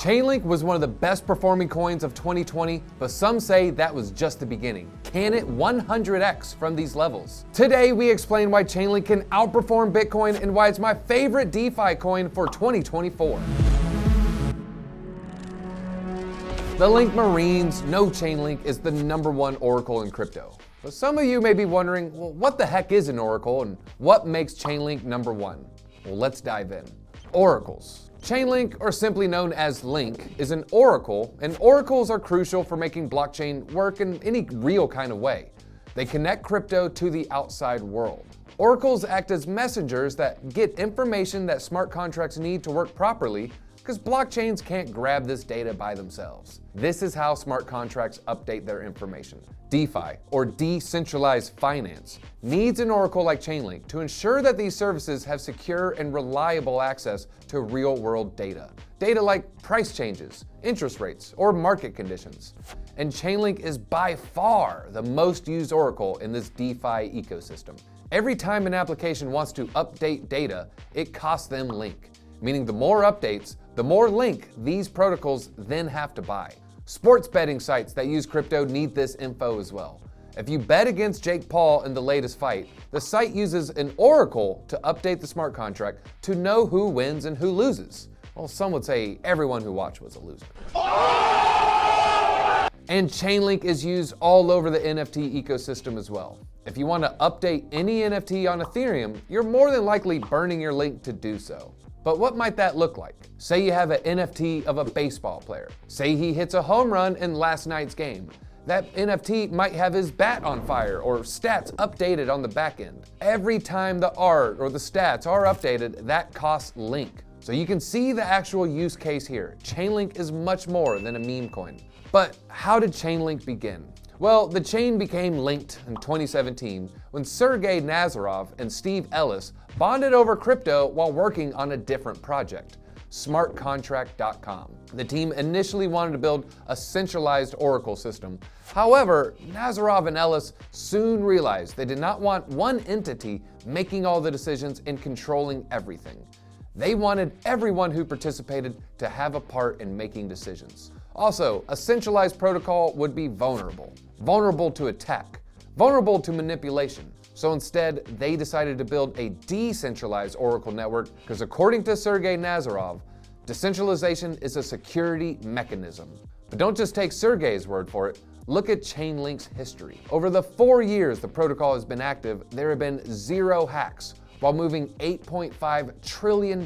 Chainlink was one of the best performing coins of 2020, but some say that was just the beginning. Can it 100x from these levels? Today, we explain why Chainlink can outperform Bitcoin and why it's my favorite DeFi coin for 2024. The Link Marines know Chainlink is the #1 oracle in crypto. But some of you may be wondering, well, what the heck is an oracle and what makes Chainlink #1? Well, let's dive in. Oracles. Chainlink, or simply known as Link, is an oracle, and oracles are crucial for making blockchain work in any real kind of way. They connect crypto to the outside world. Oracles act as messengers that get information that smart contracts need to work properly, because blockchains can't grab this data by themselves. This is how smart contracts update their information. DeFi, or decentralized finance, needs an oracle like Chainlink to ensure that these services have secure and reliable access to real-world data. Data like price changes, interest rates, or market conditions. And Chainlink is by far the most used oracle in this DeFi ecosystem. Every time an application wants to update data, it costs them Link, meaning the more updates, the more Link these protocols then have to buy. Sports betting sites that use crypto need this info as well. If you bet against Jake Paul in the latest fight, the site uses an oracle to update the smart contract to know who wins and who loses. Well, some would say everyone who watched was a loser. And Chainlink is used all over the NFT ecosystem as well. If you want to update any NFT on Ethereum, you're more than likely burning your Link to do so. But what might that look like? Say you have an NFT of a baseball player. Say he hits a home run in last night's game. That NFT might have his bat on fire or stats updated on the back end. Every time the art or the stats are updated, that costs Link. So you can see the actual use case here. Chainlink is much more than a meme coin. But how did Chainlink begin? Well, the chain became linked in 2017 when Sergey Nazarov and Steve Ellis bonded over crypto while working on a different project, smartcontract.com. The team initially wanted to build a centralized oracle system. However, Nazarov and Ellis soon realized they did not want one entity making all the decisions and controlling everything. They wanted everyone who participated to have a part in making decisions. Also, a centralized protocol would be vulnerable to attack, vulnerable to manipulation. So instead, they decided to build a decentralized oracle network because according to Sergey Nazarov, decentralization is a security mechanism. But don't just take Sergey's word for it. Look at Chainlink's history. Over the 4 years the protocol has been active, there have been 0 hacks, while moving $8.5 trillion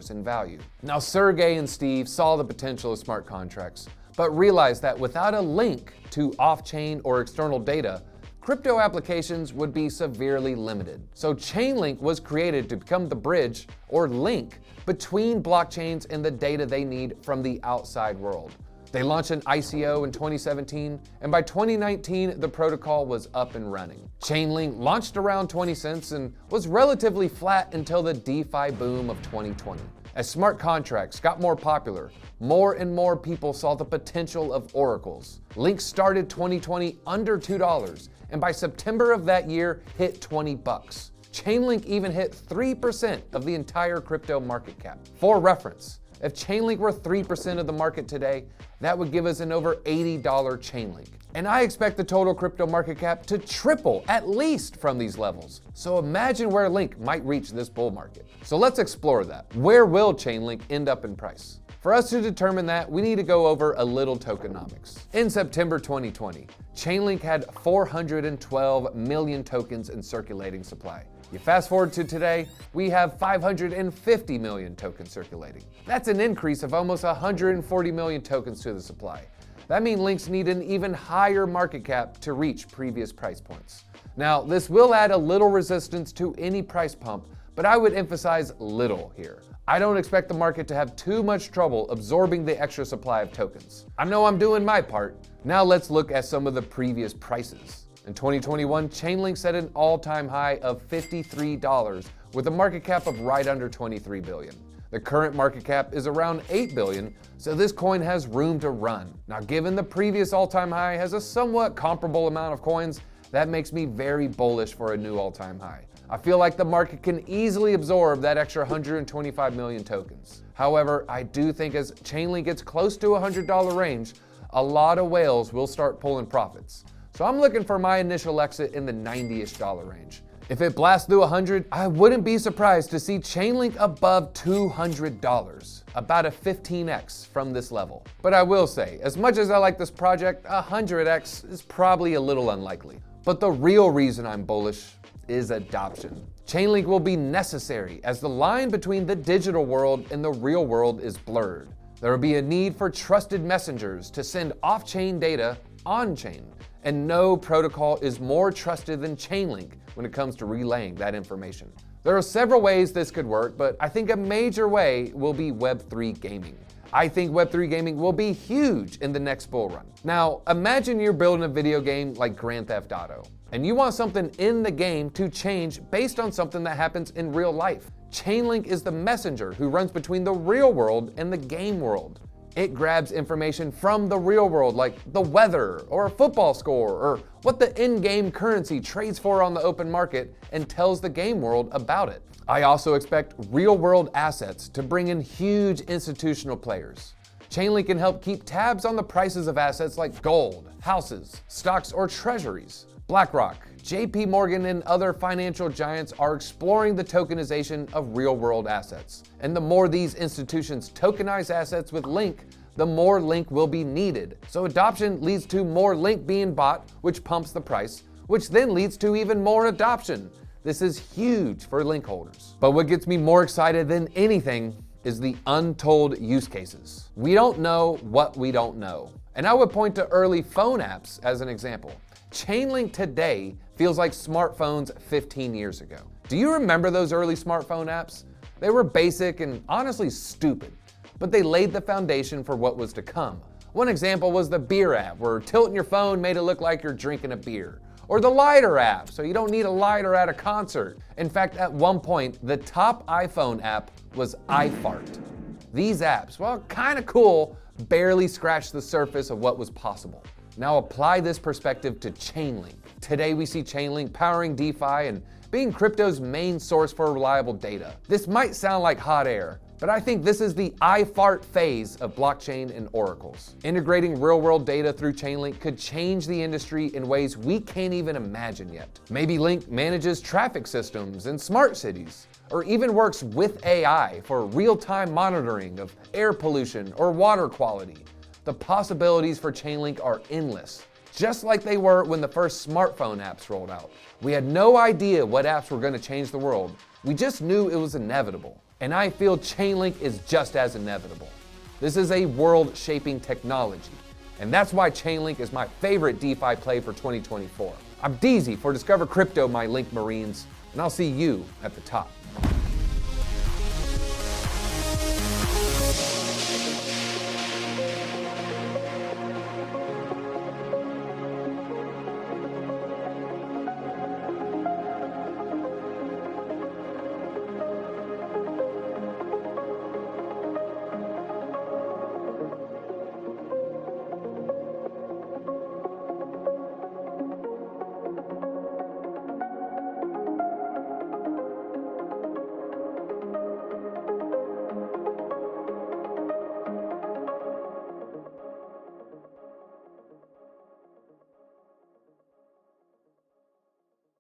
in value. Now, Sergey and Steve saw the potential of smart contracts, but realized that without a link to off-chain or external data, crypto applications would be severely limited. So Chainlink was created to become the bridge or link between blockchains and the data they need from the outside world. They launched an ICO in 2017, and by 2019, the protocol was up and running. Chainlink launched around 20 cents and was relatively flat until the DeFi boom of 2020. As smart contracts got more popular, more and more people saw the potential of oracles. Link started 2020 under $2, and by September of that year, hit $20. Chainlink even hit 3% of the entire crypto market cap. For reference, if Chainlink were 3% of the market today, that would give us an over $80 Chainlink. And I expect the total crypto market cap to triple at least from these levels. So imagine where Link might reach this bull market. So let's explore that. Where will Chainlink end up in price? For us to determine that, we need to go over a little tokenomics. In September 2020, Chainlink had 412 million tokens in circulating supply. You fast forward to today, we have 550 million tokens circulating. That's an increase of almost 140 million tokens to the supply. That means Links need an even higher market cap to reach previous price points. Now, this will add a little resistance to any price pump, but I would emphasize little here. I don't expect the market to have too much trouble absorbing the extra supply of tokens. I know I'm doing my part. Now let's look at some of the previous prices. In 2021, Chainlink set an all-time high of $53 with a market cap of right under $23 billion. The current market cap is around $8 billion, so this coin has room to run. Now, given the previous all-time high has a somewhat comparable amount of coins, that makes me very bullish for a new all-time high. I feel like the market can easily absorb that extra 125 million tokens. However, I do think as Chainlink gets close to $100 range, a lot of whales will start pulling profits. So I'm looking for my initial exit in the $90-ish range. If it blasts through 100, I wouldn't be surprised to see Chainlink above $200, about a 15x from this level. But I will say, as much as I like this project, 100x is probably a little unlikely. But the real reason I'm bullish is adoption. Chainlink will be necessary as the line between the digital world and the real world is blurred. There will be a need for trusted messengers to send off-chain data on-chain, and no protocol is more trusted than Chainlink when it comes to relaying that information. There are several ways this could work, but I think a major way will be Web3 gaming. I think Web3 gaming will be huge in the next bull run. Now, imagine you're building a video game like Grand Theft Auto, and you want something in the game to change based on something that happens in real life. Chainlink is the messenger who runs between the real world and the game world. It grabs information from the real world, like the weather, or a football score, or what the in-game currency trades for on the open market, and tells the game world about it. I also expect real-world assets to bring in huge institutional players. Chainlink can help keep tabs on the prices of assets like gold, houses, stocks, or treasuries. BlackRock, JP Morgan, and other financial giants are exploring the tokenization of real-world assets. And the more these institutions tokenize assets with Link, the more Link will be needed. So adoption leads to more Link being bought, which pumps the price, which then leads to even more adoption. This is huge for Link holders. But what gets me more excited than anything is the untold use cases. We don't know what we don't know. And I would point to early phone apps as an example. Chainlink today feels like smartphones 15 years ago. Do you remember those early smartphone apps? They were basic and honestly stupid, but they laid the foundation for what was to come. One example was the beer app, where tilting your phone made it look like you're drinking a beer. Or the lighter app, so you don't need a lighter at a concert. In fact, at one point, the top iPhone app was iFart. These apps, well, kind of cool, barely scratched the surface of what was possible. Now apply this perspective to Chainlink. Today we see Chainlink powering DeFi and being crypto's main source for reliable data. This might sound like hot air, but I think this is the iFart phase of blockchain and oracles. Integrating real-world data through Chainlink could change the industry in ways we can't even imagine yet. Maybe Link manages traffic systems in smart cities, or even works with AI for real-time monitoring of air pollution or water quality. The possibilities for Chainlink are endless, just like they were when the first smartphone apps rolled out. We had no idea what apps were going to change the world. We just knew it was inevitable. And I feel Chainlink is just as inevitable. This is a world-shaping technology, and that's why Chainlink is my favorite DeFi play for 2024. I'm Deezy for Discover Crypto, my Link Marines, and I'll see you at the top.